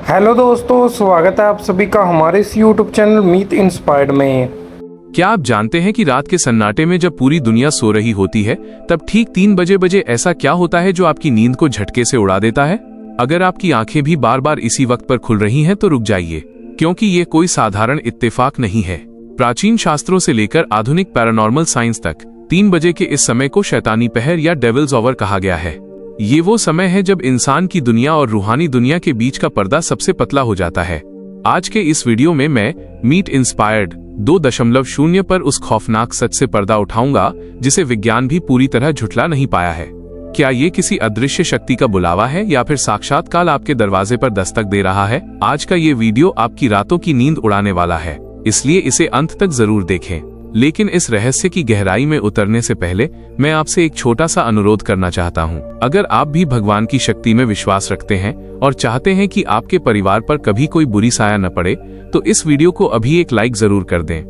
Hello दोस्तों, स्वागत है आप सभी का हमारे इस यूट्यूब चैनल मीत इंस्पायर्ड में। क्या आप जानते हैं कि रात के सन्नाटे में जब पूरी दुनिया सो रही होती है तब ठीक 3 बजे ऐसा क्या होता है जो आपकी नींद को झटके से उड़ा देता है? अगर आपकी आंखें भी बार बार इसी वक्त पर खुल रही हैं तो रुक जाइए, क्योंकि ये कोई साधारण इत्तेफाक नहीं है। प्राचीन शास्त्रों से लेकर आधुनिक पैरानॉर्मल साइंस तक 3 बजे के इस समय को शैतानी पहर या डेविल्स आवर कहा गया है। ये वो समय है जब इंसान की दुनिया और रूहानी दुनिया के बीच का पर्दा सबसे पतला हो जाता है। आज के इस वीडियो में मैं मीट इंस्पायर्ड 2.0 पर उस खौफनाक सच से पर्दा उठाऊंगा जिसे विज्ञान भी पूरी तरह झुठला नहीं पाया है। क्या ये किसी अदृश्य शक्ति का बुलावा है या फिर साक्षात काल आपके दरवाजे पर दस्तक दे रहा है? आज का ये वीडियो आपकी रातों की नींद उड़ाने वाला है, इसलिए इसे अंत तक जरूर देखें। लेकिन इस रहस्य की गहराई में उतरने से पहले मैं आपसे एक छोटा सा अनुरोध करना चाहता हूं। अगर आप भी भगवान की शक्ति में विश्वास रखते हैं और चाहते हैं कि आपके परिवार पर कभी कोई बुरी साया न पड़े, तो इस वीडियो को अभी एक लाइक जरूर कर दें।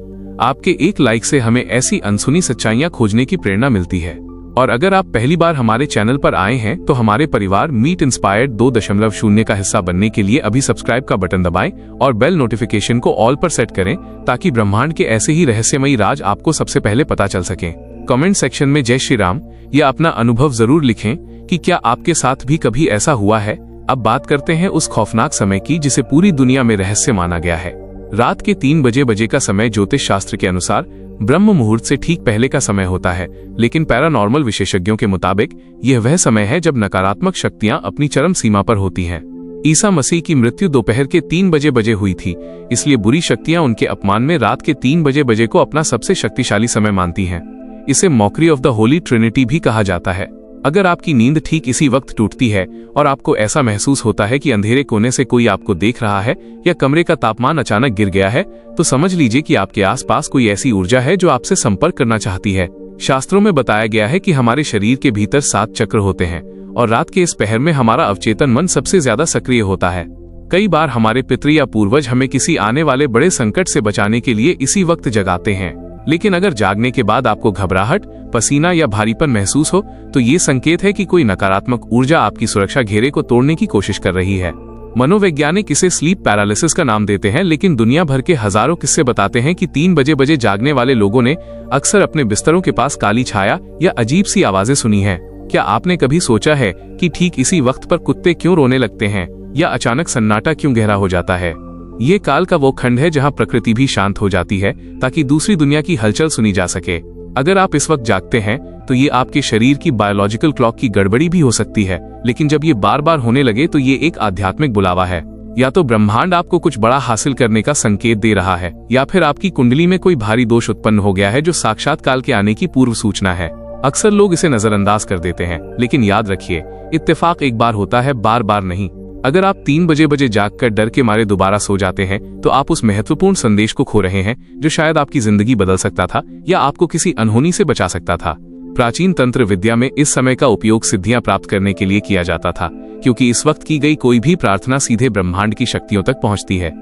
आपके एक लाइक से हमें ऐसी अनसुनी सच्चाइयां खोजने की प्रेरणा मिलती है। और अगर आप पहली बार हमारे चैनल पर आए हैं तो हमारे परिवार मीट इंस्पायर्ड 2.0 का हिस्सा बनने के लिए अभी सब्सक्राइब का बटन दबाएं और बेल नोटिफिकेशन को ऑल पर सेट करें, ताकि ब्रह्मांड के ऐसे ही रहस्यमयी राज आपको सबसे पहले पता चल सके। कमेंट सेक्शन में जय श्री राम या अपना अनुभव जरूर लिखें कि क्या आपके साथ भी कभी ऐसा हुआ है। अब बात करते हैं उस खौफनाक समय की जिसे पूरी दुनिया में रहस्य माना गया है। रात के 3 बजे का समय ज्योतिष शास्त्र के अनुसार ब्रह्म मुहूर्त से ठीक पहले का समय होता है, लेकिन पैरानॉर्मल विशेषज्ञों के मुताबिक यह वह समय है जब नकारात्मक शक्तियां अपनी चरम सीमा पर होती हैं। ईसा मसीह की मृत्यु दोपहर के 3 बजे हुई थी, इसलिए बुरी शक्तियां उनके अपमान में रात के 3 बजे को अपना सबसे शक्तिशाली समय मानती हैं। इसे mockery of the Holi Trinity भी कहा जाता है। अगर आपकी नींद ठीक इसी वक्त टूटती है और आपको ऐसा महसूस होता है कि अंधेरे कोने से कोई आपको देख रहा है या कमरे का तापमान अचानक गिर गया है, तो समझ लीजिए कि आपके आसपास कोई ऐसी ऊर्जा है जो आपसे संपर्क करना चाहती है। शास्त्रों में बताया गया है कि हमारे शरीर के भीतर 7 चक्र होते हैं और रात के इस पहर में हमारा अवचेतन मन सबसे ज्यादा सक्रिय होता है। कई बार हमारे पितृ या पूर्वज हमें किसी आने वाले बड़े संकट से बचाने के लिए इसी वक्त जगाते हैं। लेकिन अगर जागने के बाद आपको घबराहट, पसीना या भारीपन महसूस हो, तो ये संकेत है कि कोई नकारात्मक ऊर्जा आपकी सुरक्षा घेरे को तोड़ने की कोशिश कर रही है। मनोवैज्ञानिक इसे स्लीप पैरालिसिस का नाम देते हैं, लेकिन दुनिया भर के हजारों किस्से बताते हैं कि 3 बजे जागने वाले लोगों ने अक्सर अपने बिस्तरों के पास काली छाया या अजीब सी आवाजें सुनी हैं। क्या आपने कभी सोचा है कि ठीक इसी वक्त पर कुत्ते क्यों रोने लगते हैं या अचानक सन्नाटा क्यों गहरा हो जाता है? ये काल का वो खंड है जहाँ प्रकृति भी शांत हो जाती है ताकि दूसरी दुनिया की हलचल सुनी जा सके। अगर आप इस वक्त जागते हैं तो ये आपके शरीर की बायोलॉजिकल क्लॉक की गड़बड़ी भी हो सकती है, लेकिन जब ये बार बार होने लगे तो ये एक आध्यात्मिक बुलावा है। या तो ब्रह्मांड आपको कुछ बड़ा हासिल करने का संकेत दे रहा है, या फिर आपकी कुंडली में कोई भारी दोष उत्पन्न हो गया है जो साक्षात काल के आने की पूर्व सूचना है। अक्सर लोग इसे नजरअंदाज कर देते हैं, लेकिन याद रखिए, इत्तेफाक एक बार होता है, बार बार नहीं। अगर आप 3 बजे जागकर डर के मारे दोबारा सो जाते हैं तो आप उस महत्वपूर्ण संदेश को खो रहे हैं जो शायद आपकी जिंदगी बदल सकता था या आपको किसी अनहोनी से बचा सकता था। प्राचीन तंत्र विद्या में इस समय का उपयोग सिद्धियां प्राप्त करने के लिए किया जाता था, क्योंकि इस वक्त की गई कोई भी प्रार्थना सीधे ब्रह्मांड की शक्तियों तक पहुंचती है।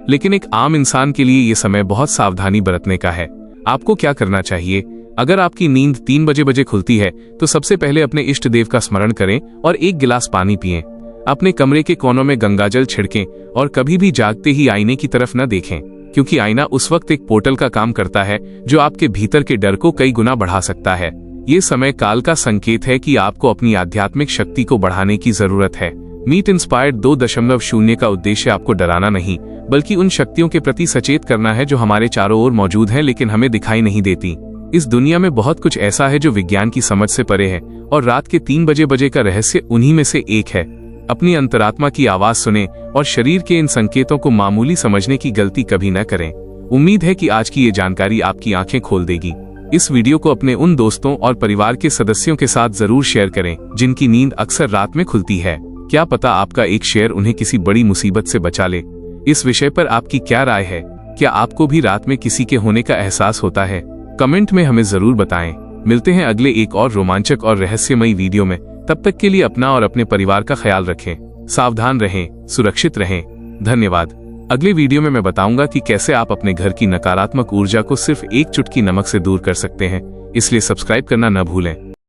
लेकिन एक आम इंसान के लिए ये समय बहुत सावधानी बरतने का है। आपको क्या करना चाहिए? अगर आपकी नींद 3 बजे खुलती है तो सबसे पहले अपने इष्ट देव का स्मरण करें और 1 गिलास पानी पिएं। अपने कमरे के कोनों में गंगाजल छिड़कें और कभी भी जागते ही आईने की तरफ न देखें, क्योंकि आईना उस वक्त एक पोर्टल का काम करता है जो आपके भीतर के डर को कई गुना बढ़ा सकता है। ये समय काल का संकेत है कि आपको अपनी आध्यात्मिक शक्ति को बढ़ाने की जरूरत है। मीट इंस्पायर्ड 2.0 का उद्देश्य आपको डराना नहीं, बल्कि उन शक्तियों के प्रति सचेत करना है जो हमारे चारों ओर मौजूद हैं लेकिन हमें दिखाई नहीं देती। इस दुनिया में बहुत कुछ ऐसा है जो विज्ञान की समझ से परे है, और रात के 3 बजे का रहस्य उन्हीं में से एक है। अपनी अंतरात्मा की आवाज सुने और शरीर के इन संकेतों को मामूली समझने की गलती कभी न करें। उम्मीद है कि आज की ये जानकारी आपकी आंखें खोल देगी। इस वीडियो को अपने उन दोस्तों और परिवार के सदस्यों के साथ जरूर शेयर करें जिनकी नींद अक्सर रात में खुलती है। क्या पता आपका एक शेयर उन्हें किसी बड़ी मुसीबत से बचा ले। इस विषय पर आपकी क्या राय है? क्या आपको भी रात में किसी के होने का एहसास होता है? कमेंट में हमें जरूर बताएं। मिलते हैं अगले एक और रोमांचक और रहस्यमयी वीडियो में। तब तक के लिए अपना और अपने परिवार का ख्याल रखें, सावधान रहें, सुरक्षित रहें। धन्यवाद। अगले वीडियो में मैं बताऊंगा कि कैसे आप अपने घर की नकारात्मक ऊर्जा को सिर्फ एक चुटकी नमक से दूर कर सकते हैं, इसलिए सब्सक्राइब करना न भूलें।